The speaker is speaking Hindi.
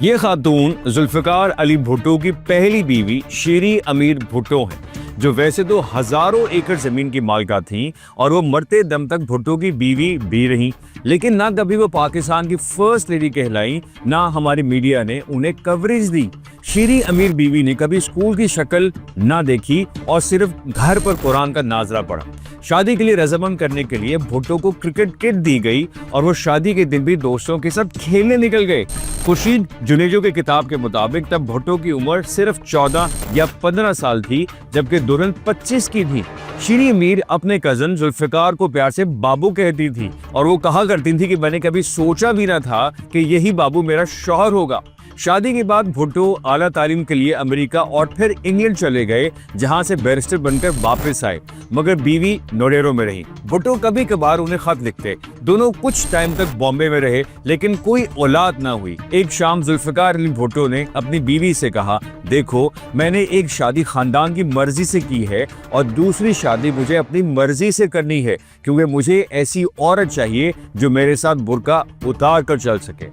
ये खातून जुल्फिकार अली भुट्टो की पहली बीवी शीरी अमीर भुट्टो है, जो वैसे तो हजारों एकड़ जमीन की मालिका थीं और वो मरते दम तक भुट्टो की बीवी भी रहीं। लेकिन ना कभी वो पाकिस्तान की फर्स्ट लेडी कहलाई, ना हमारी मीडिया ने उन्हें कवरेज दी। शीरी अमीर बीवी ने कभी स्कूल की शक्ल ना देखी और सिर्फ घर पर कुरान का नाजरा पढ़ा। शादी के लिए रजामंद करने के लिए भुट्टो को क्रिकेट किट दी गई और वो शादी के दिन भी दोस्तों के साथ खेलने निकल गए। खुर्शीद जुनेजो के किताब के मुताबिक तब भुट्टो की उम्र सिर्फ 14 या 15 साल थी, जबकि दुल्हन 25 की थी। शीरी अमीर अपने कजन जुल्फिकार को प्यार से बाबू कहती थी और वो कहा करती थी कि मैंने कभी सोचा भी ना था कि यही बाबू मेरा शौहर होगा। शादी के बाद भुट्टो आला तालीम के लिए अमेरिका और फिर इंग्लैंड चले गए, जहां से बैरिस्टर बनकर वापस आए, मगर बीवी नोडेरो में रही। भुट्टो कभी कभार उन्हें खत लिखते। दोनों कुछ टाइम तक बॉम्बे में रहे, लेकिन कोई औलाद ना हुई। एक शाम जुल्फिकार अली भुट्टो ने अपनी बीवी से कहा, देखो मैंने एक शादी खानदान की मर्जी से की है और दूसरी शादी मुझे अपनी मर्जी से करनी है, क्योंकि मुझे ऐसी औरत चाहिए जो मेरे साथ बुर्का उतार कर चल सके।